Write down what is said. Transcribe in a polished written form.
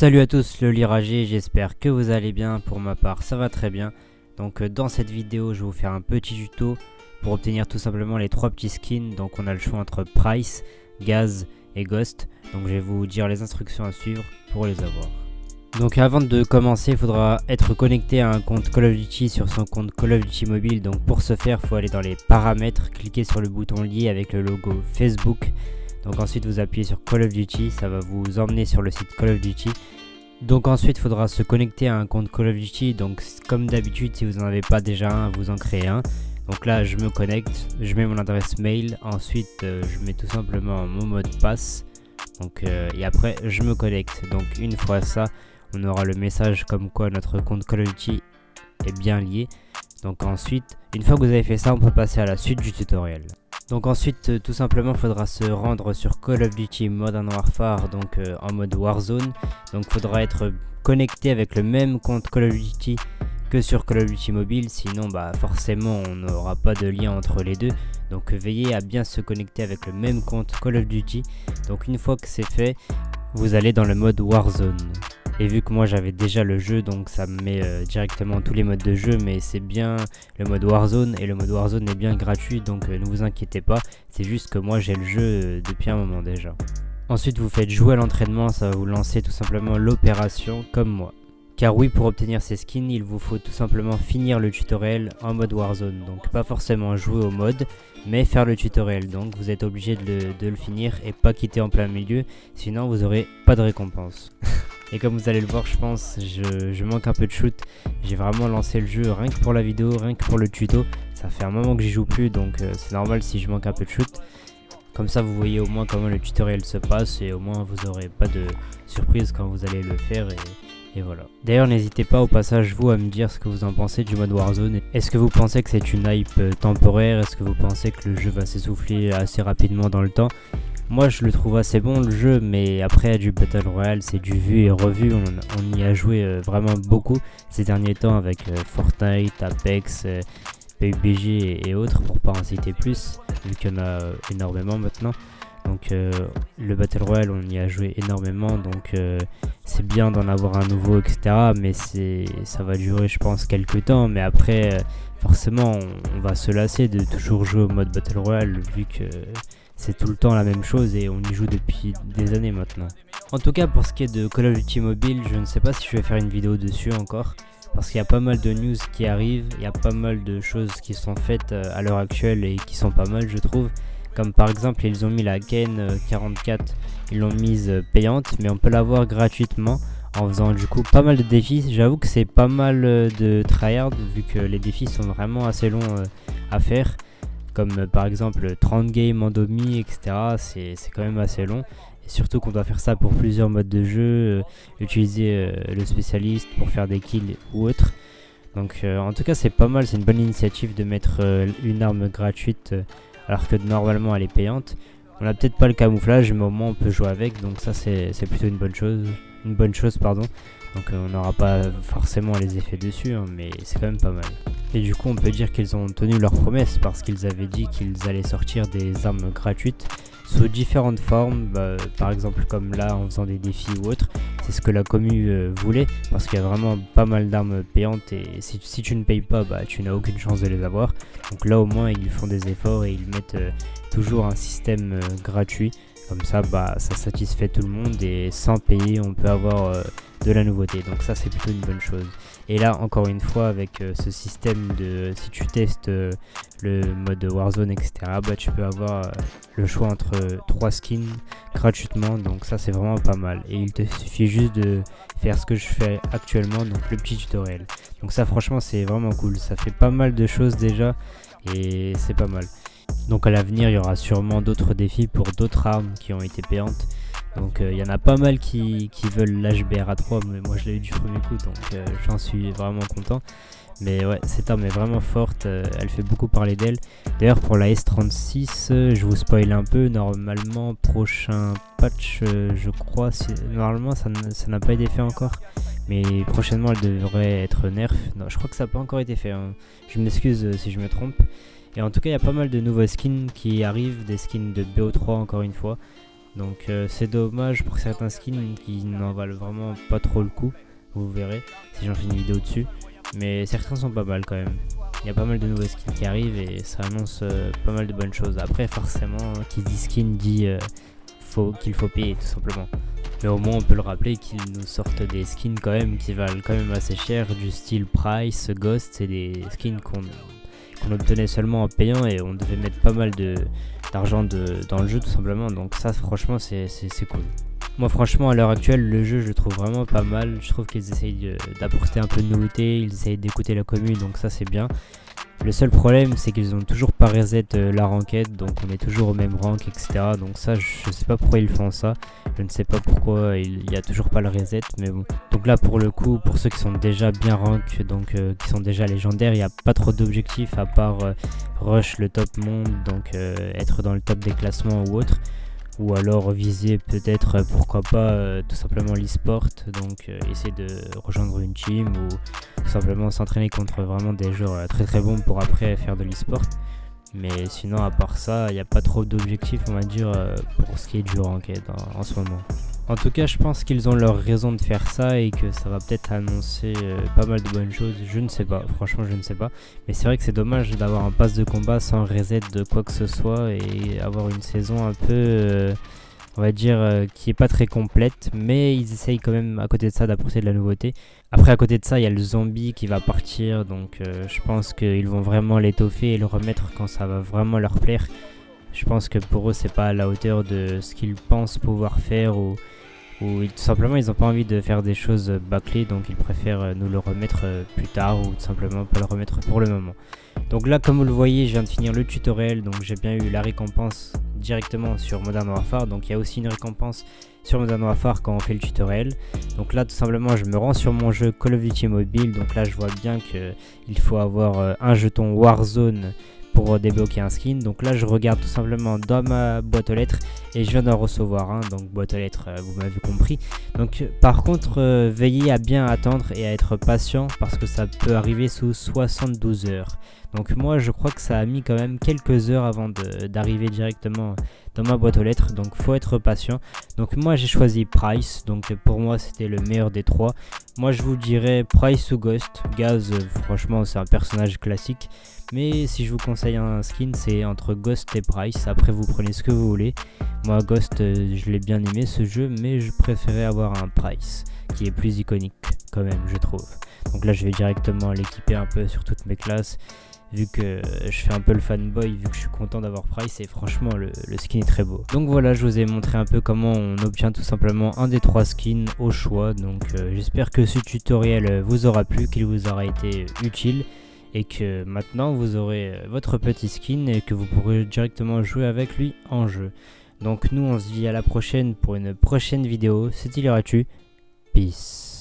Salut à tous, le Liragé, j'espère que vous allez bien. Pour ma part, ça va très bien. Donc dans cette vidéo, je vais vous faire un petit tuto pour obtenir tout simplement les 3 petits skins. Donc on a le choix entre Price, Gaz et Ghost. Donc je vais vous dire les instructions à suivre pour les avoir. Donc avant de commencer, il faudra être connecté à un compte Call of Duty sur son compte Call of Duty mobile. Donc pour ce faire, il faut aller dans les paramètres, cliquer sur le bouton lié avec le logo Facebook. Donc ensuite vous appuyez sur Call of Duty, ça va vous emmener sur le site Call of Duty. Donc ensuite il faudra se connecter à un compte Call of Duty. Donc comme d'habitude, si vous n'en avez pas déjà un, vous en créez un. Donc là je me connecte, je mets mon adresse mail, ensuite je mets tout simplement mon mot de passe. Donc et après je me connecte. Donc une fois ça, on aura le message comme quoi notre compte Call of Duty est bien lié. Donc ensuite, une fois que vous avez fait ça, on peut passer à la suite du tutoriel. Donc ensuite, tout simplement, il faudra se rendre sur Call of Duty Modern Warfare, donc en mode Warzone. Donc il faudra être connecté avec le même compte Call of Duty que sur Call of Duty Mobile, sinon forcément on n'aura pas de lien entre les deux. Donc veillez à bien se connecter avec le même compte Call of Duty. Donc une fois que c'est fait, vous allez dans le mode Warzone. Et vu que moi j'avais déjà le jeu, donc ça me met directement tous les modes de jeu, mais c'est bien le mode Warzone, et le mode Warzone est bien gratuit, donc ne vous inquiétez pas, c'est juste que moi j'ai le jeu depuis un moment déjà. Ensuite vous faites jouer à l'entraînement, ça va vous lancer tout simplement l'opération comme moi. Car oui, pour obtenir ces skins, il vous faut tout simplement finir le tutoriel en mode Warzone. Donc pas forcément jouer au mode, mais faire le tutoriel. Donc vous êtes obligé de le finir et pas quitter en plein milieu, sinon vous aurez pas de récompense. Et comme vous allez le voir, je pense, je manque un peu de shoot. J'ai vraiment lancé le jeu rien que pour la vidéo, rien que pour le tuto. Ça fait un moment que j'y joue plus, donc c'est normal si je manque un peu de shoot. Comme ça vous voyez au moins comment le tutoriel se passe et au moins vous aurez pas de surprise quand vous allez le faire et voilà. D'ailleurs n'hésitez pas au passage vous à me dire ce que vous en pensez du mode Warzone. Est-ce que vous pensez que c'est une hype temporaire? Est-ce que vous pensez que le jeu va s'essouffler assez rapidement dans le temps? Moi je le trouve assez bon le jeu, mais après du Battle Royale c'est du vu et revu, on y a joué vraiment beaucoup ces derniers temps avec Fortnite, Apex, PUBG et autres pour pas en citer plus, vu qu'il y en a énormément maintenant. Donc le Battle Royale on y a joué énormément, donc c'est bien d'en avoir un nouveau etc, mais ça va durer je pense quelques temps, mais après forcément on va se lasser de toujours jouer au mode Battle Royale vu que c'est tout le temps la même chose et on y joue depuis des années maintenant. En tout cas pour ce qui est de Call of Duty Mobile, je ne sais pas si je vais faire une vidéo dessus encore, parce qu'il y a pas mal de news qui arrivent, il y a pas mal de choses qui sont faites à l'heure actuelle et qui sont pas mal je trouve. Comme par exemple ils ont mis la KN44, ils l'ont mise payante, mais on peut l'avoir gratuitement en faisant du coup pas mal de défis. J'avoue que c'est pas mal de tryhard vu que les défis sont vraiment assez longs à faire. Comme par exemple 30 games en domi etc, c'est quand même assez long. Et surtout qu'on doit faire ça pour plusieurs modes de jeu, utiliser le spécialiste pour faire des kills ou autre. Donc en tout cas c'est pas mal, c'est une bonne initiative de mettre une arme gratuite alors que normalement elle est payante. On a peut-être pas le camouflage, mais au moins on peut jouer avec, donc ça c'est plutôt une bonne chose pardon. Donc on n'aura pas forcément les effets dessus, hein, mais c'est quand même pas mal. Et du coup on peut dire qu'ils ont tenu leur promesse, parce qu'ils avaient dit qu'ils allaient sortir des armes gratuites sous différentes formes, par exemple comme là en faisant des défis ou autre. C'est ce que la commu voulait, parce qu'il y a vraiment pas mal d'armes payantes et si tu ne payes pas, tu n'as aucune chance de les avoir. Donc là au moins ils font des efforts et ils mettent toujours un système gratuit. Comme ça ça satisfait tout le monde et sans payer on peut avoir de la nouveauté, donc ça c'est plutôt une bonne chose. Et là encore une fois avec ce système de si tu testes le mode Warzone etc, tu peux avoir le choix entre 3 skins gratuitement, donc ça c'est vraiment pas mal. Et il te suffit juste de faire ce que je fais actuellement, donc le petit tutoriel. Donc ça franchement c'est vraiment cool, ça fait pas mal de choses déjà et c'est pas mal. Donc à l'avenir il y aura sûrement d'autres défis pour d'autres armes qui ont été payantes. Donc il y en a pas mal qui veulent l'HBR-A3, mais moi je l'ai eu du premier coup, donc j'en suis vraiment content. Mais ouais, cette arme est vraiment forte, elle fait beaucoup parler d'elle. D'ailleurs pour la S36, je vous spoil un peu, normalement prochain patch, je crois, normalement ça n'a pas été fait encore. Mais prochainement elle devrait être nerf. Non, je crois que ça n'a pas encore été fait, hein. Je m'excuse si je me trompe. Et en tout cas il y a pas mal de nouveaux skins qui arrivent, des skins de BO3 encore une fois. Donc c'est dommage pour certains skins qui n'en valent vraiment pas trop le coup. Vous verrez si j'en fais une vidéo dessus. Mais certains sont pas mal quand même. Il y a pas mal de nouveaux skins qui arrivent et ça annonce pas mal de bonnes choses. Après forcément qui dit skin dit qu'il faut payer tout simplement. Mais au moins on peut le rappeler qu'ils nous sortent des skins quand même qui valent quand même assez cher, du style Price, Ghost, c'est des skins qu'on obtenait seulement en payant et on devait mettre pas mal d'argent dans le jeu tout simplement. Donc ça franchement c'est cool. Moi franchement à l'heure actuelle le jeu je le trouve vraiment pas mal. Je trouve qu'ils essayent d'apporter un peu de nouveauté, ils essayent d'écouter la commune, donc ça c'est bien. Le seul problème c'est qu'ils ont toujours pas reset la ranked, donc on est toujours au même rank, etc. Donc ça je sais pas pourquoi ils font ça, je ne sais pas pourquoi il y a toujours pas le reset, mais bon. Donc là pour le coup, pour ceux qui sont déjà bien rank, donc qui sont déjà légendaires, il n'y a pas trop d'objectifs à part rush le top monde, donc être dans le top des classements ou autre. Ou alors viser peut-être pourquoi pas tout simplement l'e-sport, donc essayer de rejoindre une team ou tout simplement s'entraîner contre vraiment des joueurs très très bons pour après faire de l'e-sport. Mais sinon à part ça il n'y a pas trop d'objectifs on va dire pour ce qui est du ranked en ce moment. En tout cas je pense qu'ils ont leur raison de faire ça et que ça va peut-être annoncer pas mal de bonnes choses, je ne sais pas, franchement je ne sais pas. Mais c'est vrai que c'est dommage d'avoir un pass de combat sans reset de quoi que ce soit et avoir une saison un peu on va dire qui est pas très complète, mais ils essayent quand même à côté de ça d'apporter de la nouveauté. Après à côté de ça il y a le zombie qui va partir, donc je pense qu'ils vont vraiment l'étoffer et le remettre quand ça va vraiment leur plaire. Je pense que pour eux c'est pas à la hauteur de ce qu'ils pensent pouvoir faire ou tout simplement ils n'ont pas envie de faire des choses bâclées, donc ils préfèrent nous le remettre plus tard ou tout simplement pas le remettre pour le moment. Donc là comme vous le voyez je viens de finir le tutoriel, donc j'ai bien eu la récompense directement sur Modern Warfare, donc il y a aussi une récompense sur Modern Warfare quand on fait le tutoriel. Donc là tout simplement je me rends sur mon jeu Call of Duty Mobile, donc là je vois bien qu'il faut avoir un jeton Warzone pour débloquer un skin. Donc là je regarde tout simplement dans ma boîte aux lettres et je viens d'en recevoir un, donc boîte aux lettres vous m'avez compris. Donc par contre veillez à bien attendre et à être patient parce que ça peut arriver sous 72 heures. Donc moi je crois que ça a mis quand même quelques heures avant d'arriver directement dans ma boîte aux lettres, donc faut être patient. Donc moi j'ai choisi Price, donc pour moi c'était le meilleur des trois. Moi je vous dirais Price ou Ghost. Gaz franchement c'est un personnage classique, mais si je vous conseille un skin c'est entre Ghost et Price, après vous prenez ce que vous voulez. Moi Ghost je l'ai bien aimé ce jeu, mais je préférais avoir un Price qui est plus iconique quand même je trouve. Donc là je vais directement l'équiper un peu sur toutes mes classes, vu que je fais un peu le fanboy, vu que je suis content d'avoir Price et franchement le skin est très beau. Donc voilà, je vous ai montré un peu comment on obtient tout simplement un des trois skins au choix. Donc j'espère que ce tutoriel vous aura plu, qu'il vous aura été utile et que maintenant vous aurez votre petit skin et que vous pourrez directement jouer avec lui en jeu. Donc nous on se dit à la prochaine pour une prochaine vidéo. C'était Liratu, peace.